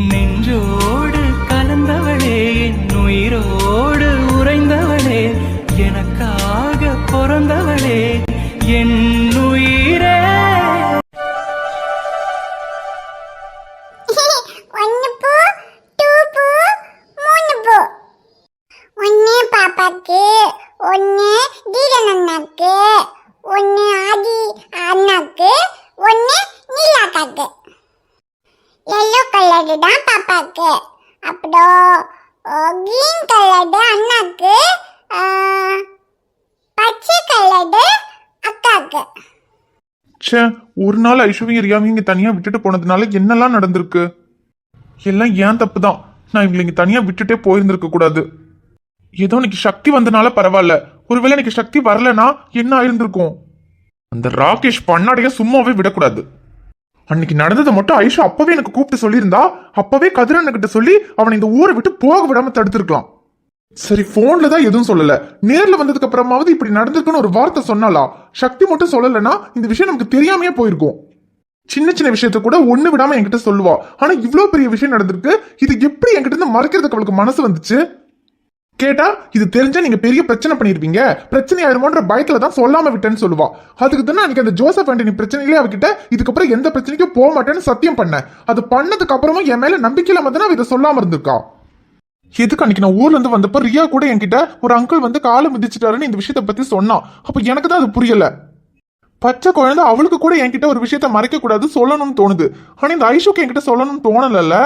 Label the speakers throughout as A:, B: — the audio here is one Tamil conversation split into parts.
A: நெஞ்சோடு கலந்தவளே, என் உயிரோடு உறைந்தவளே, எனக்காக பிறந்தவளே, என் உயிரே.
B: பாப்பாக்கு ஒன்னு தீரன் அண்ணாக்கு, ஒன்னு ஆதி அண்ணாக்கு, ஒன்னு நீலாக்காக்கு. எல்லோ கலரு தான் பாப்பாக்கு, அப்புறம் கிரீன் கலரு அண்ணாக்கு, பச்சை கலரு அக்காக்கு.
C: ச்சே, ஒரு நாள் ஐஸ்வர்யா ரியாவையும் இங்க தனியா விட்டுட்டு போனதுனால என்னெல்லாம் நடந்திருக்கு. எல்லாம் ஏன் தப்பு தான். நான் இவங்களை இங்க தனியா விட்டுட்டே போயிருந்திருக்க கூடாது. ஏதோ இன்னைக்கு சக்தி வந்தனால பரவாயில்ல. ஒருவேளை எனக்கு சக்தி வரலனா என்ன ஆயிருந்திருக்கும். அந்த ராகேஷ் பண்ணாடைய சும்மாவே விடக்கூடாது. அன்னைக்கு நடந்ததை மட்டும் ஐஷா அப்பவே எனக்கு கூப்பிட்டு சொல்லியிருந்தா, அப்பவே கதிரண்ண கிட்ட சொல்லி அவனை இந்த ஊரை விட்டு போக விடாம தடுத்திருக்கலாம். சரி, போன்ல தான் எதுவும் சொல்லல, நேர்ல வந்ததுக்கு அப்புறமாவது இப்படி நடந்திருக்குன்னு ஒரு வார்த்தை சொன்னாலா? சக்தி மட்டும் சொல்லலைன்னா இந்த விஷயம் நமக்கு தெரியாமையே போயிருக்கும். சின்ன சின்ன விஷயத்த கூட ஒண்ணு விடாம என்கிட்ட சொல்லுவா. ஆனா இவ்வளவு பெரிய விஷயம் நடந்திருக்கு. இது எப்படி என்கிட்ட இருந்து மறைக்கிறதுக்கு அவளுக்கு மனசு வந்துச்சு? கேட்டா இது தெரிஞ்சா நீங்க பெரிய பிரச்சனை பண்ணிருப்பீங்க, பிரச்சனை ஆயிருமோன்ற பயத்துல தான் சொல்லாம விட்டேன்னு சொல்லுவா. அதுக்கு தானே அன்னைக்கு அந்த ஜோசப் ஆண்டனி பிரச்சனையிலே அவகிட்ட இதுக்கப்புறம் எந்த பிரச்சனைக்கும் போக மாட்டேன்னு சத்தியம் பண்ணேன். அது பண்ணதுக்கு அப்புறமும் என் மேல நம்பிக்கை இல்லாம தானே இதை சொல்லாம இருந்திருக்கா. எதுக்கு அன்னைக்கு நான் ஊர்ல இருந்து வந்தப்ப ரியா கூட என்கிட்ட ஒரு அங்கிள் வந்து காலை மிதிச்சிட்டாருன்னு இந்த விஷயத்த பத்தி சொன்னா. அப்ப எனக்கு தான் அது புரியல. பச்சை குழந்தை அவளுக்கு கூட என்கிட்ட ஒரு விஷயத்த மறைக்க கூடாது, சொல்லணும்னு தோணுது. ஆனா இந்த ஐஷுக்கு என்கிட்ட சொல்லணும்னு தோணல.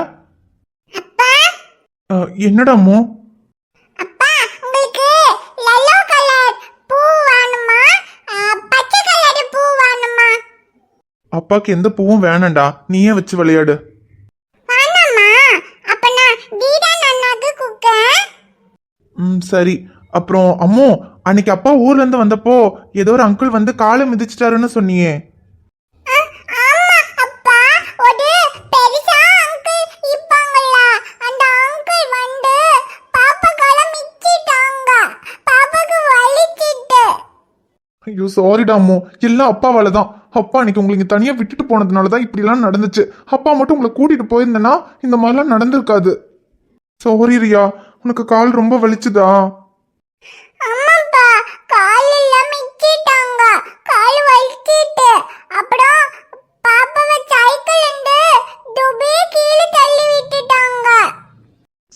C: என்னடாமோ அப்பாக்கு எந்த பூவும் வேணாண்டா, நீயே வச்சு விளையாடு. சரி. அப்புறம் அம்மோ, அன்னைக்கு அப்பா ஊர்ல இருந்து வந்தப்போ ஏதோ ஒரு அங்கிள் வந்து காலை மிதிச்சிட்டாருன்னு சொன்னியே. ஐயோ சாரிடா அம்மோ, எல்லாம் அப்பாவால தான். அப்பா அன்னைக்கு உங்களுக்கு தனியா விட்டுட்டு போனதுனாலதான் இப்படி எல்லாம் நடந்துச்சு. அப்பா மட்டும் உங்களை கூட்டிட்டு போயிருந்தேன்னா இந்த மாதிரிலாம் நடந்திருக்காது. சாரி ரியா, உனக்கு கால் ரொம்ப வலிச்சுதா?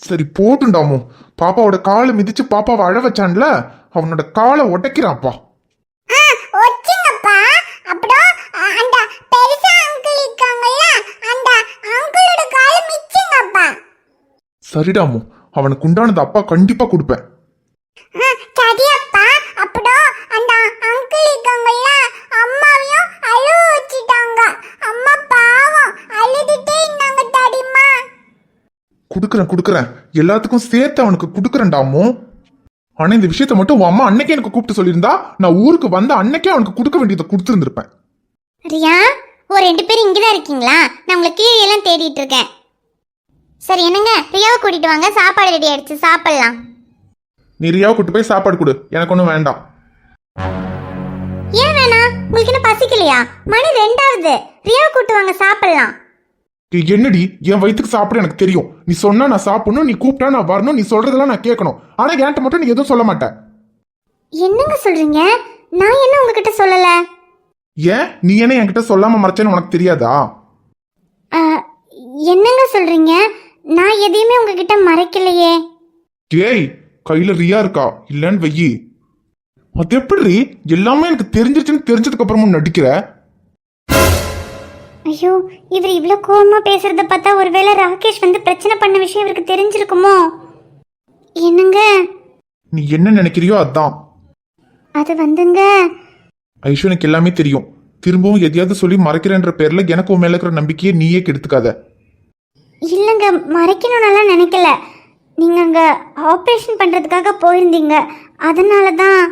C: சரி போட்டுண்டாமோ, பாப்பாவோட காலை மிதிச்சு பாப்பாவை அழ வச்சான்ல, அவனோட காலை உடைக்கிறான்ப்பா. சரிடாமோ, அவனுக்கு உண்டானது அப்பா கண்டிப்பா கொடுப்பேன். குடுக்கறேன் எல்லாத்துக்கும் சேர்த்து அவனுக்கு குடுக்கறேன்டாமோ. ஆனா இந்த விஷயத்த மட்டும் உன் அம்மா அன்னைக்கே எனக்கு கூப்பிட்டு சொல்லியிருந்தா, நான் ஊருக்கு வந்த அன்னைக்கே அவனுக்கு கொடுக்க வேண்டியதை கொடுத்துருந்துருப்பேன்.
B: ரியா, ஒரு 2 பேர் இங்கதான் இருக்கீங்களா? நான் உங்களை கீழே எல்லாம் தேடிட்டு இருக்கேன். சரி என்னங்க, ரியாவை கூட்டிட்டு வாங்க, சாப்பாடு ரெடி ஆயிடுச்சு, சாப்பிடலாம்.
C: நீ ரியாவை கூட்டு போய் சாப்பாடு கொடு, எனக்கு ஒன்றும் வேண்டாம்.
B: ஏன் வேணாம்? உங்களுக்கு என்ன பசிக்கலையா? மணி 2ஆவது. ரியாவை கூட்டு வாங்க, சாப்பிடலாம்.
C: என்னடி, என் வயிற்றுக்கு சாப்பிட எனக்கு தெரியும். நீ சொன்னா நான் சாப்பிடணும், நீ கூப்பிட்டா நான் வரணும், நீ சொல்றதெல்லாம் நான் கேட்கணும். ஆனா என்கிட்ட மட்டும் நீ எதுவும் சொல்ல மாட்டேன்.
B: என்னங்க சொல்றீங்க? நான் என்ன உங்ககிட்ட சொல்லல?
C: ஏன் நீ என்ன என்கிட்ட சொல்லாம மறைச்சேன்னு உனக்கு தெரியாதா?
B: என்னங்க சொல்றீங்க? நான் எதையுமே உங்ககிட்ட மறைக்கலையே.
C: ஏய், கையில ரியா இருக்கா இல்லன்னு வெயி. அது எப்படி எல்லாமே எனக்கு தெரிஞ்சிருச்சுன்னு தெரிஞ்சதுக்கு அப்புறமும் நடிக்கிற?
B: ஐயோ, இவர் இவ்வளவு கோவமா பேசுறத பார்த்தா ஒருவேளை ராகேஷ் வந்து பிரச்சனை பண்ண விஷயம் இவருக்கு தெரிஞ்சிருக்குமோ? என்னங்க
C: நீ என்ன நினைக்கிறியோ அதான்.
B: அது வந்துங்க,
C: ஐஸ்வனுக்கு எல்லாமே தெரியும். திரும்பவும் எதையாவது சொல்லி மறைக்கிறேன்ற பேர்ல எனக்கு உன் மேல இருக்கிற நம்பிக்கையை நீயே கெடுத்துக்காத.
B: இல்லைங்க, மறைக்கணும்னால நினைக்கல. நீங்க அங்க ஆப்ரேஷன் பண்றதுக்காக போயிருந்தீங்க, அதனால தான்.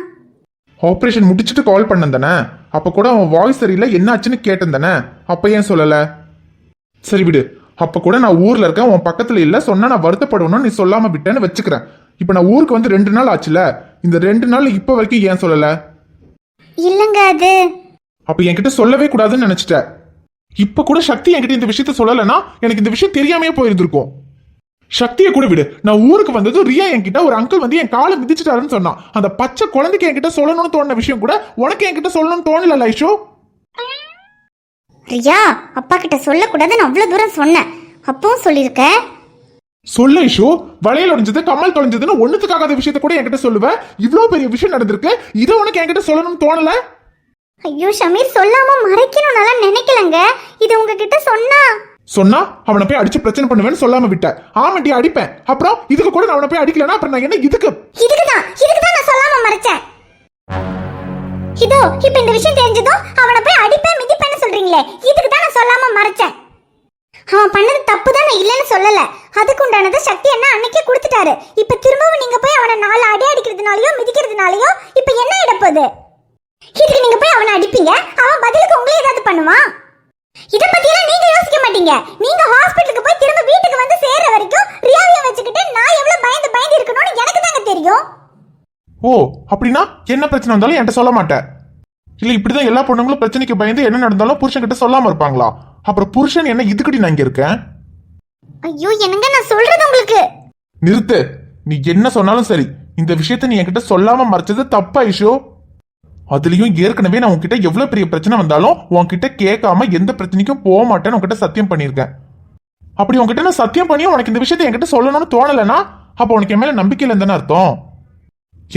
C: ஆப்ரேஷன் முடிச்சுட்டு கால் பண்ண தானே, அப்ப கூட அவன் வாய்ஸ் சரியில்லை என்னாச்சுன்னு கேட்டேன் தானே, அப்ப ஏன் சொல்லல? சரி விடு, அப்ப கூட நான் ஊர்ல இருக்கேன், உன் பக்கத்துல இல்ல, சொன்னா நான் வருத்தப்படணும், நீ சொல்லாம விட்டேன்னு வச்சுக்கிறேன். இப்ப நான் ஊருக்கு வந்து 2 நாள் ஆச்சுல, இந்த 2 நாள் இப்ப வரைக்கும் ஏன் சொல்லல?
B: இல்லங்க, அது
C: அப்ப என்கிட்ட சொல்லவே கூடாதுன்னு நினைச்சிட்ட. இப்ப கூட சக்தி என்கிட்ட இந்த விஷயத்த சொல்லலைன்னா எனக்கு இந்த விஷயம் தெரியாமையே போயிருந்திருக்கும். சக்தியை கூட விடு. நான் ஊருக்கு வந்ததும் ரியா என்கிட்ட ஒரு அங்கிள் வந்து என் காலை மிதிச்சிட்டாருன்னு சொன்னான். அந்த பச்சை குழந்தைக்கு என்கிட்ட சொல்லணும்னு தோணுன விஷயம் கூட உனக்கு என்கிட்ட சொல்லணும்னு தோணல ஐஷோ.
B: ரியா அப்பா கிட்ட சொல்லக்கூடாதுன்னு அவ்வளவு தூரம் சொன்னேன், அப்பவும் சொல்லியிருக்க.
C: சொல்ல ஐஷோ, வளையல் உடைஞ்சது கம்மல் தொலைஞ்சதுன்னு ஒண்ணுத்துக்காகாத விஷயத்த கூட என்கிட்ட சொல்லுவேன். இவ்வளவு பெரிய விஷயம் நடந்திருக்கு, இதை உனக்கு என்கிட்ட சொல்லணும்னு தோணல?
B: ஐயோ ஷமீர், சொல்லாம மறைக்கணும்னால நினைக்கலங்க. இது உங்ககிட்ட சொன்னா
C: அவனை போய் அடிச்சு பிரச்சனை பண்ணுவேன்னு சொல்லாம விட்ட. ஆமாட்டி அடிப்பேன். அப்புறம் இதுக்கு கூட நான் அவனை போய் அடிக்கலன்னா அப்புறம் நான் என்ன
B: இதுக்குதான் நான் சொல்லாம மறைச்சேன். இதோ இப்ப இந்த விஷயம் தெரிஞ்சதும் அவனை போய் அடிப்பேன் மிதிப்பேன்னு சொல்றீங்களே, இதுக்கு தான் நான் சொல்லாம மறைச்சேன். அவன் பண்ணது தப்பு தான், நான் இல்லைன்னு சொல்லல. அதுக்கு உண்டானதை சக்தி என்ன அன்னைக்கே கொடுத்துட்டாரு. இப்ப திரும்பவும் நீங்க போய் அவனை 4 அடி அடிக்கிறதுனாலயோ மிதிக்கிறதுனாலயோ இப்ப என்ன இடப்போகுது? இதுக்கு நீங்க போய் அவனை அடிப்பீங்க, அவன் பதிலுக்கு உங்களே ஏதாவது பண்ணுவான். இத பத்தி எல்லாம் நீங்க யோசிக்க மாட்டீங்க. நீங்க ஹாஸ்பிடலுக்கு போய் திரும்ப வீட்டுக்கு வந்து சேர்ற வரைக்கும் ரியாவிய வச்சுக்கிட்டு நான் எவ்வளவு பயந்து இருக்கணும்னு எனக்கு தாங்க தெரியும்.
C: ஓ அப்படின்னா என்ன பிரச்சனை வந்தாலும் என்கிட்ட சொல்ல மாட்டேன். இல்ல இப்படிதான் எல்லா பொண்ணுங்களும் பிரச்சனைக்கு பயந்து என்ன நடந்தாலும் புருஷன் கிட்ட சொல்லாம இருப்பாங்களா? அப்புறம் புருஷன் என்ன இதுக்கடி நான் இங்க இருக்கேன்?
B: ஐயோ என்னங்க நான் சொல்றது உங்களுக்கு.
C: நிறுத்து. நீ என்ன சொன்னாலும் சரி, இந்த விஷயத்த நீ என்கிட்ட சொல்லாம மறைச்சது தப்பா ஐஷோ. அதுலயும் ஏற்கனவே நான் உன்கிட்ட எவ்வளவு பெரிய பிரச்சனை வந்தாலும் உன்கிட்ட கேட்காம எந்த பிரச்சனைக்கும் போக மாட்டேன்னு உன்கிட்ட சத்தியம் பண்ணிருக்கேன். அப்படி உன்கிட்ட நான் சத்தியம் பண்ணியும் உனக்கு இந்த விஷயத்த என்கிட்ட சொல்லணும்னு தோணலன்னா அப்ப உனக்கு என் மேல நம்பிக்கை இல்லைன்னு அர்த்தம்.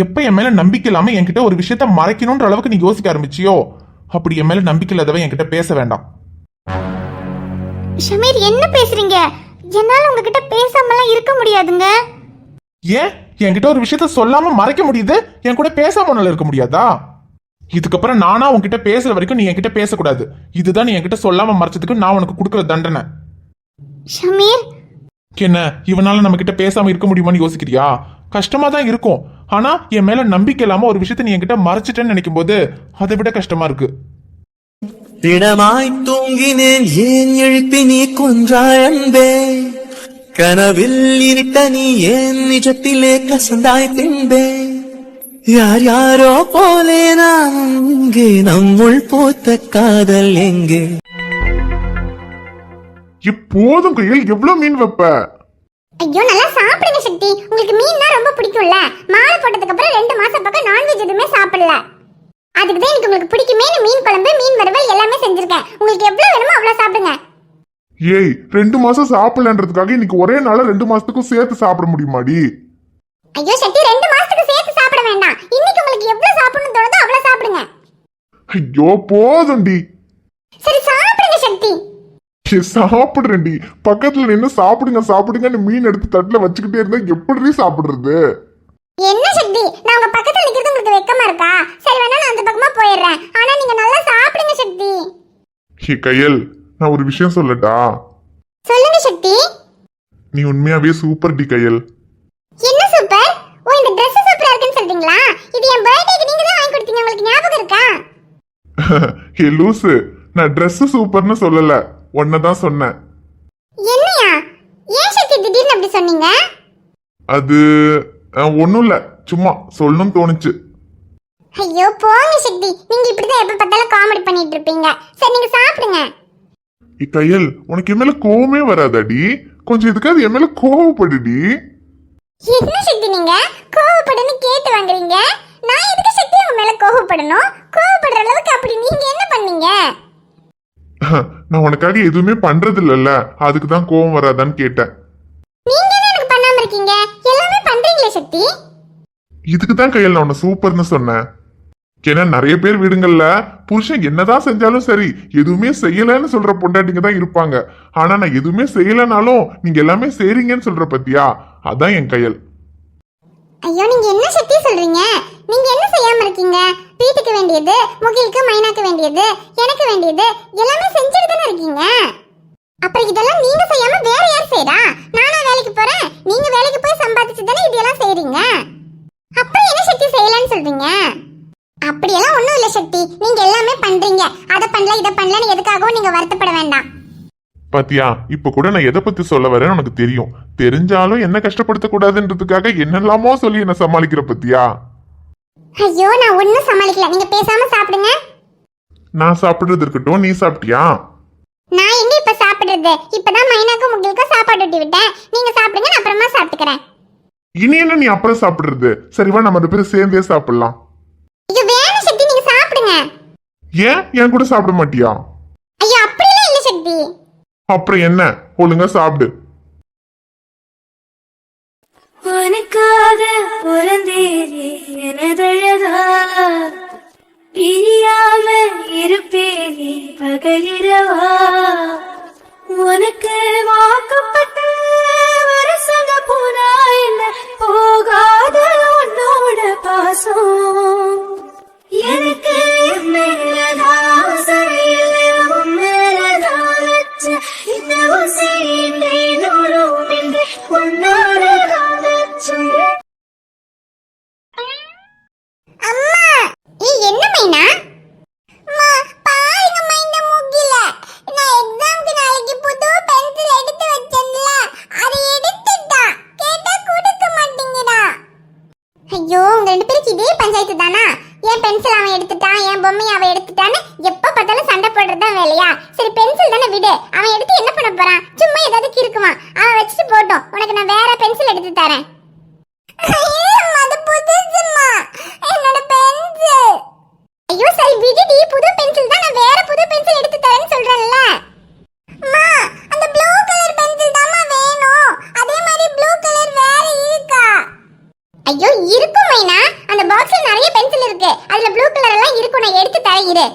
C: எப்ப என் மேல நம்பிக்கை இல்லாம என்கிட்ட ஒரு விஷயத்த மறைக்கணும்ன்ற அளவுக்கு நீ யோசிக்க ஆரம்பிச்சியோ, அப்படி என் மேல நம்பிக்கை இல்லாதவன் என்கிட்ட பேச வேண்டாம்.
B: ஷமீர் என்ன பேசுறீங்க? என்னால உங்ககிட்ட பேசாமலாம் இருக்க முடியாதுங்க.
C: ஏன் என்கிட்ட ஒரு விஷயத்த சொல்லாம மறைக்க முடியுது, என் கூட பேசாம இருக்க முடியாதா? இதுக்கப்புறம் நானா உன்கிட்ட பேசுற வரைக்கும் நீ என்கிட்ட பேசக்கூடாது. இதுதான் நீ என்கிட்ட சொல்லாம மறைச்சதுக்கு நான் உனக்கு கொடுக்குற தண்டனை.
B: ஷமீர்
C: என்ன இவனால நம்ம கிட்ட பேசாம இருக்க முடியுமான்னு யோசிக்கிறியா? கஷ்டமா தான் இருக்கும். ஆனா என் மேல நம்பிக்கை இல்லாம ஒரு விஷயத்த நீ என்கிட்ட மறைச்சிட்டேன்னு நினைக்கும் போது அதை விட கஷ்டமா இருக்கு.
A: திடமாய் தூங்கினேன் ஏன் எழுப்பி நீ கொன்றாய் அன்பே, கனவில் இருட்ட நீ ஏன் நிஜத்திலே கசந்தாய் பின்பே, யார் யாரோ போலே நான் இங்கே நம்முள் பூத்த காதல் எங்கே.
C: இப்போதும் கையில் எவ்வளவு மீன் வைப்ப?
B: ஐயோ நல்லா சாப்பிடுங்க சக்தி, உங்களுக்கு மீன்னா ரொம்ப பிடிக்கும்ல. மாலை போட்டதுக்கு அப்புறம் 2 மாசம் பக்கம் நான்வெஜ் எதுவுமே சாப்பிடல. அதுக்கு தான் எனக்கு உங்களுக்கு பிடிக்குமே மீன் குழம்பு மீன் வறுவல் எல்லாமே செஞ்சிருக்கேன். உங்களுக்கு எவ்வளவு வேணுமோ அவ்வளவு சாப்பிடுங்க.
C: ஏய் 2 மாசம் சாப்பிடலன்றதுக்காக இன்னைக்கு ஒரே நாள 2 மாசத்துக்கும் சேர்த்து சாப்பிட முடியுமாடி?
B: ஐயோ சக்தி 2 மாசத்துக்கு சேர்த்து சாப்பிட வேண்டாம். இன்னைக்கு உங்களுக்கு எவ்வளவு சாப்பிடணும்னு தோணுதோ அவ்வளவு சாப்பிடுங்க.
C: ஐயோ போதும்டி.
B: சரி சாப்பிடுங்க சக்தி.
C: சாப்பிடுறேன்டி. பக்கத்துல நின்று சாப்பிடுங்கன்னு மீன் எடுத்து தட்டுல வச்சுக்கிட்டே இருந்தா எப்படி சாப்பிடுறது?
B: என்ன சக்தி, நான் உங்க பக்கத்துல நிக்கிறது உங்களுக்கு வெக்கமா இருக்கா? சரி வேணா நான் அந்த பக்கமா போயிடுறேன். ஆனா நீங்க நல்லா சாப்பிடுங்க சக்தி.
C: கையல், நான் ஒரு விஷயம் சொல்லட்டா?
B: சொல்லுங்க சக்தி.
C: நீ உண்மையாவே சூப்பர் டி கையல்.
B: என்ன சூப்பர்? ஓ இந்த Dress சூப்பரா இருக்குன்னு சொல்றீங்களா? இது என் பர்த்டேக்கு நீங்க தான் வாங்கி கொடுத்தீங்க, உங்களுக்கு ஞாபகம் இருக்கா?
C: ஹே லூசு, நான் Dress சூப்பர்னு சொல்லல, ஒன்னதான் சொன்னேன்.
B: என்னையா? ஏன் சக்தி திடீர்னு அப்படி சொன்னீங்க?
C: அது ஒண்ணும் இல்ல, சும்மா சொல்லணும்னு தோணுச்சு.
B: ஐயோ போங்க சக்தி, நீங்க இப்படிதான் எப்ப பார்த்தாலும் காமெடி பண்ணிட்டு இருப்பீங்க. சரி நீங்க சாப்பிடுங்க.
C: கையல், உனக்கு என் மேல கோவமே வராதாடி? கொஞ்சம் இதுக்காவது என் மேல கோவப்படுடி.
B: என்ன சக்தி நீங்க கோவப்படுன்னு கேட்டு வாங்குறீங்க? நான் எதுக்கு சக்தி உங்க மேல கோவப்படணும்? கோவப்படுற அளவுக்கு அப்படி நீங்க என்ன பண்ணீங்க?
C: நான் உனக்காக எதுவுமே பண்றது இல்லல்ல, அதுக்கு தான் கோவம் வராதான்னு கேட்டேன்.
B: நீங்க என்ன எனக்கு பண்ணாம இருக்கீங்க? எல்லாமே பண்றீங்களே சக்தி.
C: இதுக்கு தான் கையல் நான் உன்னை சூப்பர்னு சொன்னேன். ஏன்னா நிறைய பேர் வீடுங்கள்ல புருஷன் என்னதான் செஞ்சாலும் சரி எதுவுமே செய்யலன்னு சொல்ற பொண்டாட்டிங்க தான் இருப்பாங்க. ஆனா நான் எதுவுமே செய்யலனாலும் நீங்க எல்லாமே செய்றீங்கன்னு சொல்ற பத்தியா, அதான் என் கையல்.
B: ஐயோ நீங்க என்ன சக்தி சொல்றீங்க? நீங்க என்ன செய்யாம இருக்கீங்க? வீட்டுக்கு வேண்டியது, முகிலுக்கு மைனாக்கு வேண்டியது, எனக்கு வேண்டியது எல்லாமே செஞ்சுட்டு தானே இருக்கீங்க. அப்புறம் இதெல்லாம் நீங்க செய்யாம வேற யார் செய்றா? நானா வேலைக்கு போறேன், நீங்க வேலைக்கு போய் சம்பாதிச்சு தானே இதெல்லாம் செய்றீங்க. அப்புறம் என்ன சக்தி செய்யலன்னு சொல்றீங்க? அப்படியெல்லாம் ஒண்ணும் இல்ல சக்தி, நீங்க எல்லாமே பண்றீங்க. அத பண்ணல இத பண்ணலன்னு எதுக்காகவும் நீங்க வருத்தப்பட வேண்டாம்.
C: பாத்தியா, இப்ப கூட நான் எதை பத்தி சொல்ல வரேன்னு உனக்கு தெரியும். தெரிஞ்சாலும் என்ன கஷ்டப்படுத்த கூடாதுன்றதுக்காக என்னெல்லாமோ சொல்லி என்ன சமாளிக்கிற பத்தியா?
B: ஐயோ நான் ஒன்னும் சமாளிக்கல, நீங்க பேசாம சாப்பிடுங்க.
C: நான் சாப்பிடுறது இருக்கட்டும், நீ சாப்பிட்டியா?
B: சாப்பிடுறது? இப்பதான் மைனாக்கும் முகிலுக்கும் சாப்பாடு ஊட்டி விட்டேன். நீங்க சாப்பிடுங்க, நான் அப்புறமா சாப்பிட்டுக்கிறேன்.
C: இனி என்ன நீ அப்புறம் சாப்பிடுறது? சரிவா, நம்ம 2 பேரும் சேர்ந்தே சாப்பிடலாம்.
B: ஐயோ வேணும் சக்தி, நீங்க சாப்பிடுங்க.
C: ஏன் என் கூட சாப்பிட மாட்டியா?
B: ஐயோ அப்படிலாம் இல்ல சக்தி.
C: அப்புறம் என்ன, ஒழுங்கா சாப்பிடு.
D: உனக்காக பிறந்தேனே எனதழகா, பிரியாம இருப்பேனே பகலிரவா. உனக்கு வாக்கப்பட்ட வருஷங்க போனா என்ன போகாத உன்னோட பாசம். எனக்கு மேலதான் சரியில்லை, உன் மேலதான் வச்ச இந்த உசிரிலே நூறும் இல்லை உன்னோட
B: அம்மா ஏய் என்ன மைனா? அம்மா பாருங்கம்மா இந்த முகில. நான் எக்ஸாம்க்கு நாளைக்கு புது பென்சில் எடுத்து வச்சேன்ல, அதை எடுத்துட்டா. கேட்டா கொடுக்க மாட்டீங்கடா. ஐயோ உங்க 2 பேருக்கு இதே பஞ்சாயத்து தானா? என் பென்சில் அவன் எடுத்துட்டான், என் பொம்மையை அவன் எடுத்துட்டான்னு எப்ப பார்த்தாலும் சண்டை போடுறதுதான் வேலையா? சரி பென்சில் தானே விடு, அவன் எடுத்து என்ன பண்ண போறான்? சும்மா ஏதாவது கிறுக்குவான், அவன் வச்சுட்டு போட்டோம். உனக்கு நான் வேற பென்சில் எடுத்து தரேன். ஐயோ சரி விடுடி, புது பென்சில் தான், நான் வேற புது பென்சில் எடுத்து தரேன்னு சொல்றேன்ல. அம்மா அந்த ப்ளூ கலர் பென்சில் தான்மா வேணும். அதே மாதிரி ப்ளூ கலர் வேற இருக்கா? ஐயோ இருக்கும் மைனா, அந்த பாக்ஸ்ல நிறைய பென்சில் இருக்கு, அதுல ப்ளூ கலர் எல்லாம் இருக்கும், நான் எடுத்து தரேன் இரு.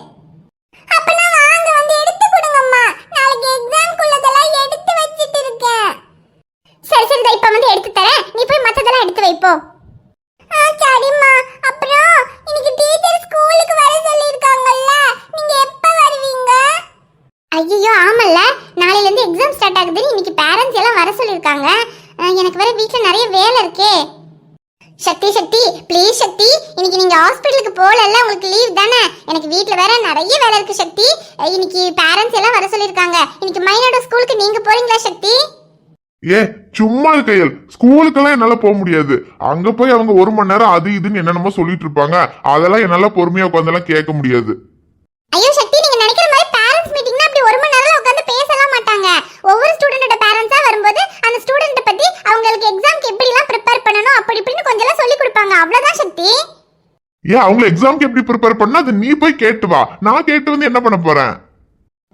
B: அப்பனா வாங்க வந்து எடுத்து கொடுங்கம்மா, நாளைக்கு எக்ஸாம்க்குள்ளதெல்லாம் எடுத்து வச்சிட்டு இருக்கேன். சரி சரி இப்ப வந்து எடுத்து தரேன், நீ போய் மத்ததெல்லாம் எடுத்து வைப்போ. சரிம்மா. அப்புறம் இன்னைக்கு டீச்சர் ஸ்கூலுக்கு வர சொல்லிருக்காங்கல்ல, நீங்க எப்ப வருவீங்க? ஐயோ ஆமல்ல, நாளையில இருந்து எக்ஸாம் ஸ்டார்ட் ஆகுது, இன்னைக்கு பேரண்ட்ஸ் எல்லாம் வர சொல்லிருக்காங்க. எனக்கு வேற வீட்ல நிறைய வேலை இருக்கே. சக்தி சக்தி ப்ளீஸ் சக்தி, இன்னைக்கு நீங்க ஹாஸ்பிடலுக்கு போகலல்ல, உங்களுக்கு லீவ் தானே? எனக்கு வீட்ல வேற நிறைய வேலை இருக்கு சக்தி. இன்னைக்கு பேரண்ட்ஸ் எல்லாம் வர சொல்லிருக்காங்க. இன்னைக்கு மைனோட ஸ்கூலுக்கு நீங்க போறீங்களா சக்தி?
C: ஏ சும்மா கையல், ஸ்கூலுக்கெல்லாம் என்னால போக முடியாது. அங்க போய் அவங்க 1 மணி நேரம் அது இதுன்னு என்னென்னமோ சொல்லிட்டு இருப்பாங்க, அதெல்லாம் என்னால பொறுமையா உட்காந்தெல்லாம் கேட்க முடியாது.
B: ஐயோ சக்தி, நீங்க நினைக்கிற மாதிரி பேரண்ட்ஸ் மீட்டிங்னா அப்படி 1 மணி நேரம் உட்கார்ந்து பேசலாம் மாட்டாங்க. ஒவ்வொரு ஸ்டூடெண்டோட பேரண்ட்ஸா வரும்போது அந்த ஸ்டூடெண்ட பத்தி அவங்களுக்கு எக்ஸாம்க்கு எப்படி எல்லாம் ப்ரிப்பேர் பண்ணனும் அப்படி இப்படின்னு கொஞ்சம் எல்லாம் சொல்லி கொடுப்பாங்க, அவ்வளவுதான் சக்தி.
C: ஏன் அவங்க எக்ஸாம்க்கு எப்படி ப்ரிப்பேர் பண்ணா அது நீ போய் கேட்டு வா, நான் கேட்டு வந்து என்ன பண்ண போறேன்?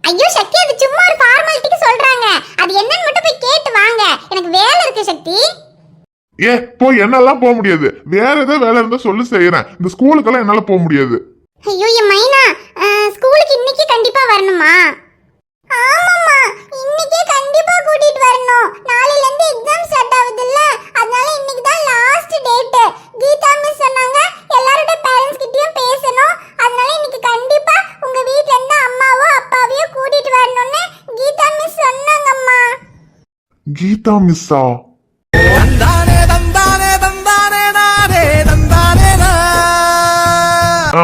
B: ஐயோ சக்தி, அது சும்மா ஒரு ஃபார்மாலிட்டிக்கு சொல்றாங்க, அது என்னன்னு மட்டும் போய் கேட்டு வாங்க, எனக்கு வேலை இருக்கு சக்தி.
C: ஏ போய் என்னெல்லாம் போக முடியாது, வேற ஏதாவது வேலை இருந்தா சொல்லு செய்யறேன், இந்த ஸ்கூலுக்கெல்லாம் என்னால போக முடியாது.
B: ஐயோ என் மைனா, ஸ்கூலுக்கு இன்னைக்கு கண்டிப்பா வரணுமா? ஆமாம்மா, இன்னைக்கே கண்டிப்பா கூட்டிட்டு வரணும். நாளையில இருந்து எக்ஸாம் ஸ்டார்ட் ஆகுதுல்ல, அதனால இன்னைக்கு தான் லாஸ்ட் டேட். கீதா மிஸ் சொன்னாங்க எல்லாரோட பேரண்ட்ஸ் கிட்டயும் பேசணும், அதனால இன்னைக்கு கண்டிப்பா உங்க வீட்ல இருந்து அம்மாவோ அப்பாவையோ கூட்டிட்டு வரணும்னு கீதா மிஸ் சொன்னாங்கம்மா.
C: கீதா மிஸ்ஸா?
A: தந்தானே தந்தானே தந்தானே நானே தந்தானே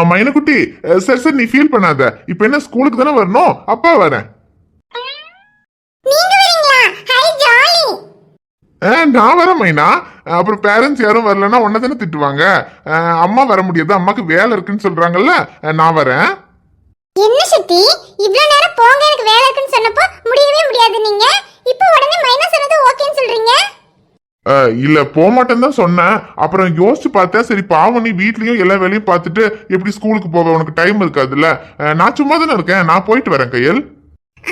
C: மைனக்குட்டி, சரி சரி நீ ஃபீல் பண்ணாத. இப்ப என்ன ஸ்கூலுக்கு தானே வரணும், அப்பா வரேன்.
B: நீங்க வரீங்களா? Hi jolly.
C: நான் வரேன் மைனா. அப்புறம் பேரண்ட்ஸ் யாரும் வரலன்னா உன்ன தானே திட்டுவாங்க. அம்மா வர முடியாது, அம்மாக்கு வேலை இருக்குன்னு சொல்றாங்கல்ல, நான் வரேன்.
B: என்ன சக்தி, இவ்ளோ நேரம் போங்க எனக்கு வேலை இருக்குன்னு சொன்னப்போ முடியவே முடியாது நீங்க, இப்போ உடனே மைனஸ் சொன்னது ஓகேன்னு சொல்றீங்க?
C: இல்ல போக மாட்டேன்னு தான் சொன்னேன். அப்புறம் யோசிச்சு பார்த்தேன், சரி பாவம் நீ வீட்லயும் எல்லா வேலையும் பார்த்துட்டு எப்படி ஸ்கூலுக்கு போக, உனக்கு டைம் இருக்காதுல்ல. நான் சும்மா தானே இருக்கேன், நான் போயிட்டு வரேன் கையல்.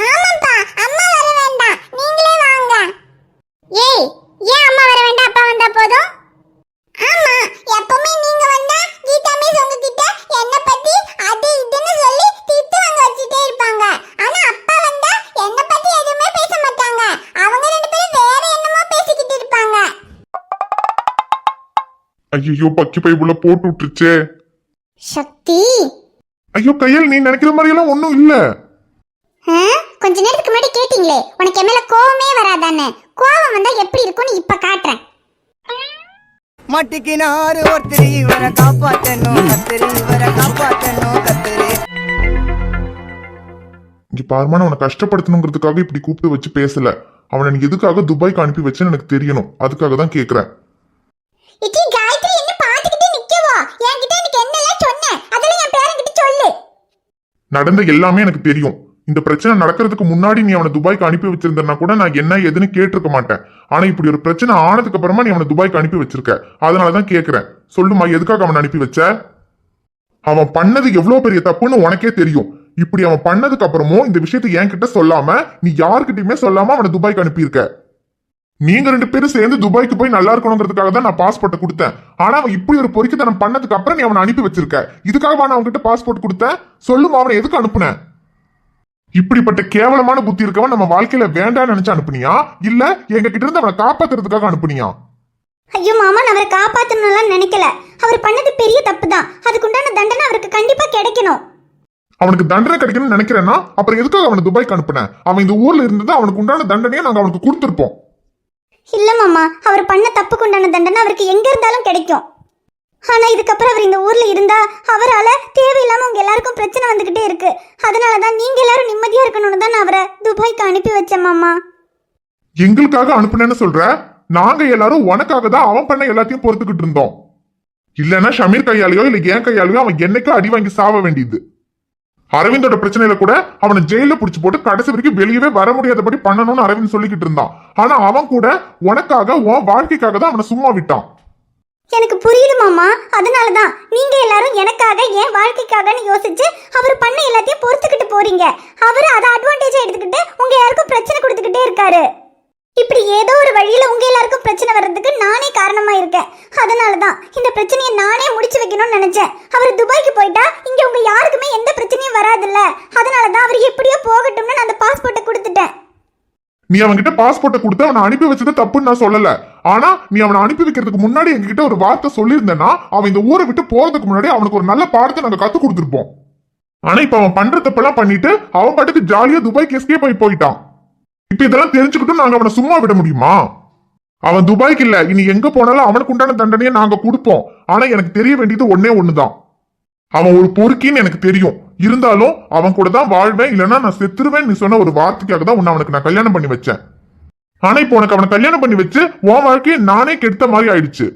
B: ஆமாப்பா, அம்மா வர வேண்டாம், நீங்களே வாங்க. ஏய், ஏன் அம்மா வர வேண்டாம், அப்பா வந்தா போதும்? ஆமா, எப்பவுமே நீங்க வந்தா கீதா மிஸ் உங்ககிட்ட என்ன பத்தி அது இதுன்னு சொல்லி திட்டு வாங்க வச்சிட்டே இருப்பாங்க. ஆனா அப்பா வந்தா என்ன பத்தி எதுவுமே பேச மாட்டாங்க, அவங்க 2 பேரும் வேற என்னமோ பேசிக்கிட்டு இருப்பாங்க.
C: ஐயோ பக்கி பைப்புல போட்டு விட்டுருச்சே.
B: சக்தி,
C: ஐயோ கையல், நீ நினைக்கிற மாதிரி எல்லாம் ஒண்ணும் இல்ல.
B: கொஞ்ச நேரத்துக்கு முன்னாடி கேட்டீங்களே உனக்கு என் மேல கோவமே வராதான்னு, கோவம் வந்தா எப்படி இருக்கும்னு இப்ப காட்டுறேன்.
E: மட்டிக்கினாரு ஒருத்தர் இவரை காப்பாத்தணும் கத்திரி, இவரை காப்பாத்தணும் கத்திரி.
C: இங்க பாருமா, நான் உன்னை கஷ்டப்படுத்தணுங்கிறதுக்காக இப்படி கூப்பிட்டு வச்சு பேசல. அவனை நீ எதுக்காக துபாய்க்கு அனுப்பி வச்சேன்னு எனக்கு தெரியணும், அதுக்காக தான் கேக்குறேன்.
B: இட்டி காயத்ரி என்ன பாத்துக்கிட்டே நிக்கவோ, என்கிட்ட எனக்கு என்னெல்லாம் சொன்ன அதெல்லாம் என் பேரன் கிட்ட சொல்லு.
C: நடந்த எல்லாமே எனக்கு தெரியும். இந்த பிரச்சனை நடக்கிறதுக்கு முன்னாடி நீ அவனை துபாய்க்கு அனுப்பி வச்சிருந்தனா கூட நான் என்ன ஏதுன்னு கேட்டிருக்க மாட்டேன். ஆனா இப்படி ஒரு பிரச்சனை ஆனதுக்கு அப்புறமா நீ அவனை துபாய்க்கு அனுப்பி வச்சிருக்க. அதனாலதான் கேக்குறேன், சொல்லுமா எதுக்காக அவனை அனுப்பி வச்ச? அவன் பண்ணது எவ்வளவு பெரிய தப்புன்னு உனக்கே தெரியும். இப்படி அவன் பண்ணதுக்கு அப்புறமும் இந்த விஷயத்தை என்கிட்ட சொல்லாம நீ யாருக்கிட்டயுமே சொல்லாம அவனை துபாய்க்கு அனுப்பியிருக்க. நீங்க 2 பேரும் சேர்ந்து துபாய்க்கு போய் நல்லா இருக்கணுங்கிறதுக்காக தான் நான் பாஸ்போர்ட்டை கொடுத்தேன். ஆனா அவன் இப்படி ஒரு பொறுக்கித்தனம் பண்ணதுக்கு அப்புறம் நீ அவனை அனுப்பி வச்சிருக்க. இதுக்காக நான் அவன்கிட்ட பாஸ்போர்ட் கொடுத்தேன். சொல்லுமா அவனை எதுக்கு அனுப்புன? இப்படிப்பட்ட கேவலமான புத்தி இருக்கவன் நம்ம வாழ்க்கையில வேண்டாம்னு நினைச்சு அனுப்புனியா, இல்ல எங்க கிட்ட இருந்து அவனை காப்பாத்துறதுக்காக அனுப்புனியா?
B: ஐயோ மாமா, நான் அவரை காப்பாத்தணும்லாம் நினைக்கல. அவர் பண்ணது பெரிய தப்பு தான். அதுக்குண்டான தண்டனை அவருக்கு கண்டிப்பா கிடைக்கணும்.
C: அவனுக்கு தண்டனை கிடைக்கணும்னு நினைக்கிறேன்னா அப்புறம் எதுக்காக அவனை துபாய்க்கு அனுப்புன? அவன் இந்த ஊர்ல இருந்தது அவனுக்கு உண்டான தண்டனையை நாங்க அவனுக்கு கொடுத்துருப்போம்.
B: இல்ல மாமா, அவர் பண்ண தப்புக்குண்டான தண்டனை அவருக்கு எங்க இருந்தாலும் கிடைக்கும். ஆனா இதுக்கப்புறம் அவர் இந்த ஊர்ல இருந்தா அவரால தேவையில்லாம உங்க எல்லாருக்கும் பிரச்சனை வந்துகிட்டே இருக்கு. அதனாலதான் நீங்க எல்லாரும் நிம்மதியா இருக்கணும்னு தான் நான் அவரை துபாய்க்கு அனுப்பி வச்சேன் மாமா.
C: எங்களுக்காக அனுப்புனேன்னு சொல்ற? நாங்க எல்லாரும் உனக்காக தான் அவன் பண்ண எல்லாத்தையும் பொறுத்துக்கிட்டு இருந்தோம். இல்லன்னா ஷமீர் கையாலையோ இல்ல என் கையாலையோ அவன் என்னைக்கும் அடி வாங்கி சாவ வேண்டியது. அரவிந்தோட பிரச்சனையில கூட அவனை ஜெயில புடிச்சு போட்டு கடைசி வரைக்கும் வெளியவே வர முடியாதபடி பண்ணணும்னு அரவிந்த் சொல்லிக்கிட்டு இருந்தான். ஆனா அவன் கூட உனக்காக உன் வாழ்க்கைக்காக தான் அவனை சும்மா விட்டான்.
B: எனக்கு புரியுது மாமா. அதனாலதான் நீங்க எல்லாரும் எனக்காக என் வாழ்க்கைக்காகன்னு யோசிச்சு அவர் பண்ண எல்லாத்தையும் பொறுத்துக்கிட்டு போறீங்க. அவரு அதை அட்வான்டேஜா எடுத்துக்கிட்டு உங்க எல்லாருக்கும் பிரச்சனை கொடுத்துக்கிட்டே இருக்காரு. இப்படி ஏதோ ஒரு வழியில உங்க எல்லாருக்கும் பிரச்சனை வர்றதுக்கு நானே காரணமா இருக்கேன். அதனாலதான் இந்த பிரச்சனையை நானே முடிச்சு வைக்கணும்னு நினைச்சேன். அவர் துபாய்க்கு போயிட்டா இங்க உங்க யாருக்குமே எந்த பிரச்சனையும் வராதுல்ல. அதனாலதான் அவர் எப்படியோ போகட்டும்னு நான் அந்த பாஸ்போர்ட்டை கொடுத்துட்டேன்.
C: நீ அவன்கிட்ட பாஸ்போர்ட்டை கொடுத்து அவனை அனுப்பி வச்சது தப்புன்னு நான் சொல்லல. ஆனா நீ அவனை அனுப்பி வைக்கிறதுக்கு முன்னாடி எங்ககிட்ட ஒரு வார்த்தை சொல்லியிருந்தேன்னா அவன் இந்த ஊரை விட்டு போறதுக்கு முன்னாடி அவனுக்கு ஒரு நல்ல பாடத்தை நாங்க கத்து கொடுத்துருப்போம். ஆனா இப்ப அவன் பண்ற தப்பெல்லாம் பண்ணிட்டு அவன் பாட்டுக்கு ஜாலியா துபாய்க்கு எஸ்கேப் ஆகி போயிட்டான். இப்ப இதெல்லாம் தெரிஞ்சுக்கிட்டும் நாங்க அவனை சும்மா விட முடியுமா? அவன் துபாய்க்கு இல்ல, இனி எங்க போனாலும் அவனுக்கு உண்டான தண்டனையை நாங்க கொடுப்போம். ஆனா எனக்கு தெரிய வேண்டியது ஒன்னே ஒண்ணுதான், அவன் ஒரு பொறுக்கின்னு எனக்கு தெரியும். இருந்தாலும் அவன் கூட தான் வாழ்வேன், இல்லைன்னா நான் செத்துருவேன் நீ சொன்ன ஒரு வார்த்தைக்காக தான் உன்னை அவனுக்கு நான் கல்யாணம் பண்ணி வச்சேன். ஆனா இப்போ உனக்கு அவனை கல்யாணம் பண்ணி வச்சு உன் வாழ்க்கையை நானே கெடுத்த மாதிரி ஆயிடுச்சு.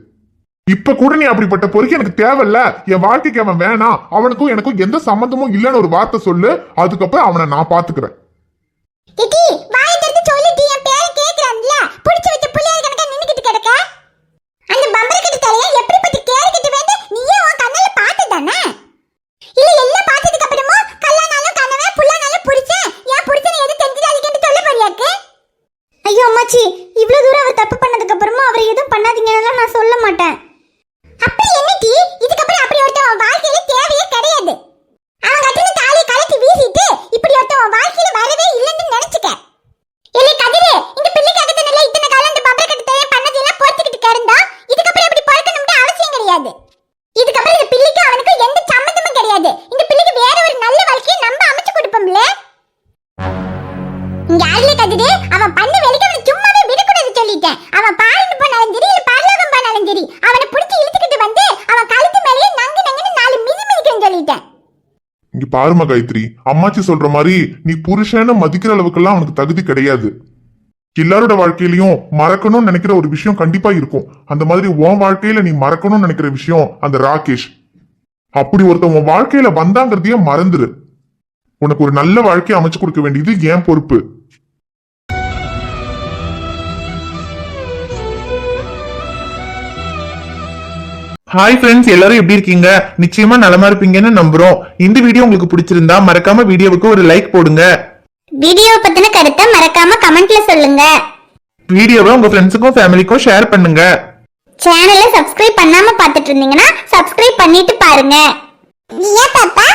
C: இப்ப கூட நீ அப்படிப்பட்ட பொறுக்கி எனக்கு தேவையில்ல, என் வாழ்க்கைக்கு அவன் வேணாம், அவனுக்கும் எனக்கும் எந்த சம்பந்தமும் இல்லைன்னு ஒரு வார்த்தை சொல்லு. அதுக்கப்புறம் அவனை நான் பாத்துக்கிறேன்.
B: ஐயோ அம்மாச்சி, இவ்வளவு தூரம் அவர் தப்பு பண்ணதுக்கு அப்புறமா அவரை எதுவும் பண்ணாதீங்கன்னு நான் சொல்ல மாட்டேன். அப்படி என்னடி, இதுக்கப்புறம் அப்படி ஒருத்தன் வாழ்க்கையில தேவையே கிடையாது. அவன் கட்டின தாலியை கழட்டி வீசிட்டு இப்படி ஒருத்தன் வாழ்க்கையில வரவே இல்லைன்னு நினைச்சுக்க. இல்லை கதிரே, இந்த பிள்ளைக்காக தானே இத்தனை காலம் இந்த பம்பர கட்டு தேவை பண்ணதெல்லாம் பொறுத்துக்கிட்டு கிடந்தா. இதுக்கப்புறம் இப்படி பொறுக்கணும்னு அவசியம் கிடையாது. இதுக்கப்புறம் இந்த பிள்ளைக்கு அவனுக்கு எந்த சம்மந்தமும் கிடையாது. இந்த பிள்ளைக்கு வேற ஒரு நல்ல வாழ்க்கையை நம்ம அமைச்சு கொடுப்போம்ல. இங்க ஆளே கதிரே, அவன் பண்ண வேலைக்கு அவனை சும்மாவே விடக்கூடாது சொல்லிட்டேன். அவன் பாருன்னு போனாலும் சரி, இல்ல பரலோகம் போனாலும் சரி, அவனை பிடிச்சி இழுத்துக்கிட்டு வந்து அவன் கழுத்து மேலேயே நங்கு நங்குன்னு 4 மிதி மிதிக்கிறேன்னு சொல்லிட்டேன்.
C: இங்க பாருமா காயத்ரி, அம்மாச்சி சொல்ற மாதிரி நீ புருஷன்னு மதிக்கிற அளவுக்கெல்லாம் அவனுக்கு தகுதி கிடையாது. எல்லாரோட வாழ்க்கையிலயும் மறக்கணும்னு நினைக்கிற ஒரு விஷயம் கண்டிப்பா இருக்கும். அந்த மாதிரி உன் வாழ்க்கையில நீ மறக்கணும்னு நினைக்கிற விஷயம் அந்த ராகேஷ். அப்படி ஒருத்தன் உன் வாழ்க்கையில வந்தாங்கிறதையே மறந்துரு. உனக்கு ஒரு நல்ல வாழ்க்கையை அமைச்சு கொடுக்க வேண்டியது என் பொறுப்பு.
F: ஹாய் ஃப்ரெண்ட்ஸ், எல்லாரும் எப்படி இருக்கீங்க? நிச்சயமா நலமா இருப்பீங்கன்னு நம்புறோம். இந்த வீடியோ உங்களுக்கு பிடிச்சிருந்தா மறக்காம வீடியோவுக்கு ஒரு லைக் போடுங்க.
B: வீடியோ பத்தின கருத்தை மறக்காம கமெண்ட்ல சொல்லுங்க.
F: வீடியோவை உங்க ஃப்ரெண்ட்ஸுக்கும் ஃபேமிலிக்கும் ஷேர் பண்ணுங்க.
B: சேனலை சப்ஸ்கிரைப் பண்ணாம பார்த்துட்டு இருந்தீங்கன்னா சப்ஸ்கிரைப் பண்ணிட்டு பாருங்க. ஏன் பாப்பா